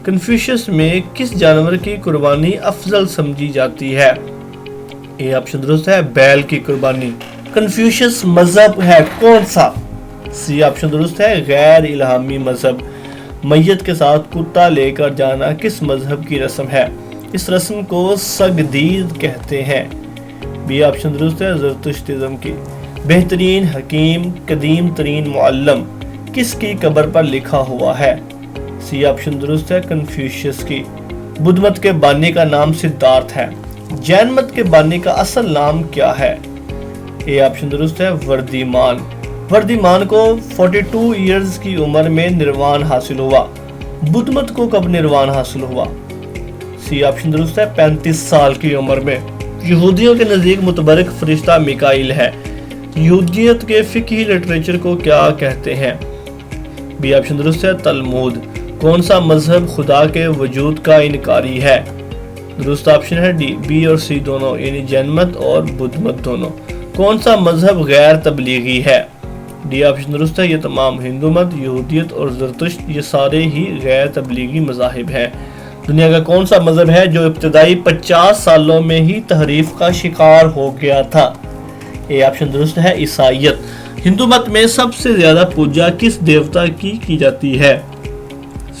Confucius میں کس جانور کی قربانی افضل سمجھی جاتی ہے؟ اے آپشن درست ہے بیل کی قربانی۔ کنفیوشس مذہب ہے کون سا؟ سی آپشن درست ہے غیر الہامی مذہب۔ میت کے ساتھ کتا لے کر جانا کس مذہب کی رسم ہے؟ اس رسم کو سگدید کہتے ہیں۔ بی آپشن درست ہے زرتشتزم کی۔ بہترین حکیم قدیم ترین معلم کس کی قبر پر لکھا ہوا ہے؟ سی آپشن درست ہے کنفیوشس کی۔ بدھ مت کے بانی کا نام سدھارتھ ہے۔ جین مت کے بانی کا اصل نام کیا ہے؟ اے آپشن درست ہے وردیمان۔ وردیمان کو 42 ایئرز کی عمر میں نروان حاصل ہوا۔ بدھ مت کو کب نروان حاصل ہوا؟ سی آپشن درست ہے 35 سال کی عمر میں۔ یہودیوں کے نزدیک متبرک فرشتہ میکائیل ہے۔ یہودیت کے فقہی لٹریچر کو کیا کہتے ہیں؟ بی آپشن درست ہے تلمود۔ کون سا مذہب خدا کے وجود کا انکاری ہے؟ درست آپشن ہے ڈی، بی اور سی دونوں، یعنی جین مت اور بدھ مت دونوں۔ کون سا مذہب غیر تبلیغی ہے؟ ڈی آپشن درست ہے یہ تمام۔ ہندو مت، یہودیت اور زرتشت یہ سارے ہی غیر تبلیغی مذاہب ہیں۔ دنیا کا کون سا مذہب ہے جو ابتدائی 50 سالوں میں ہی تحریف کا شکار ہو گیا تھا؟ اے آپشن درست ہے عیسائیت۔ ہندو مت میں سب سے زیادہ پوجا کس دیوتا کی جاتی ہے؟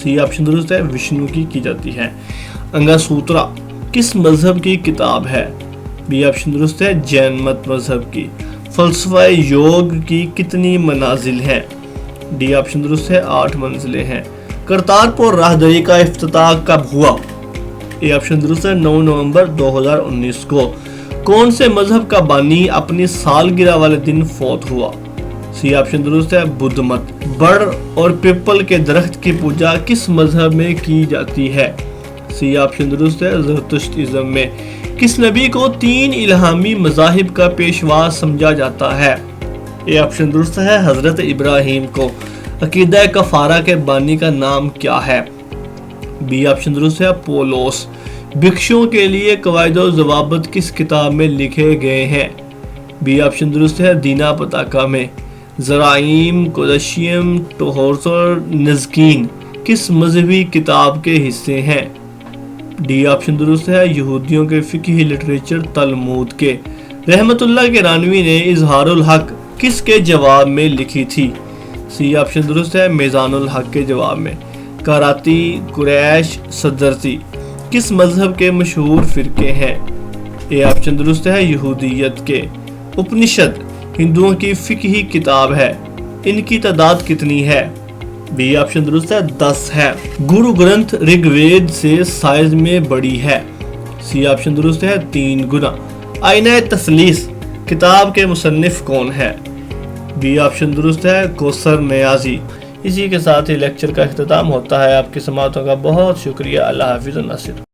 سی آپشن درست ہے وشنو کی جاتی ہے۔ انگا سوترا کس مذہب کی کتاب ہے؟ بی آپشن درست ہے جین مت مذہب کی۔ فلسفہ یوگ کی کتنی منازل ہیں؟ ڈی آپشن درست ہے 8 منزلیں ہیں۔ کرتارپور راہداری کا افتتاح کب ہوا؟ اے آپشن درست ہے 9 نومبر 2019 کو۔ کون سے مذہب کا بانی اپنی سالگرہ والے دن فوت ہوا؟ سی آپشن درست ہے بدھ مت۔ بڑ اور پیپل کے درخت کی پوجا کس مذہب میں کی جاتی ہے؟ سی آپشن درست ہے زرتشتزم میں۔ کس نبی کو 3 الہامی مذاہب کا پیشوا سمجھا جاتا ہے؟ اے آپشن درست ہے حضرت ابراہیم کو۔ عقیدہ کفارہ کے بانی کا نام کیا ہے؟ بی آپشن درست ہے پولوس۔ بھکشوں کے لیے قواعد و ضوابط کس کتاب میں لکھے گئے ہیں؟ بی آپشن درست ہے دینا پتاکا میں۔ زرائم، کودشیم، ٹوہورسر، نزکین کس مذہبی کتاب کے حصے ہیں؟ ڈی آپشن درست ہے یہودیوں کے فقہی لٹریچر تلمود کے۔ رحمت اللہ کیرانوی نے اظہار الحق کس کے جواب میں لکھی تھی؟ سی آپشن درست ہے میزان الحق کے جواب میں۔ کراتی، قریش، صدرتی کس مذہب کے مشہور فرقے ہیں؟ اے آپشن درست ہے یہودیت کے۔ اپنشد ہندوؤں کی فقہی کتاب ہے۔ ان کی تعداد کتنی ہے؟ بی آپشن درست ہے 10 ہے۔ گرو گرنتھ رگ وید سے سائز میں بڑی ہے۔ سی آپشن درست ہے 3 گنا۔ آئینہ تثلیث کتاب کے مصنف کون ہے؟ بی آپشن درست ہے کوثر نیازی۔ اسی کے ساتھ ہی لیکچر کا اختتام ہوتا ہے۔ آپ کی سماعتوں کا بہت شکریہ۔ اللہ حافظ الناصر۔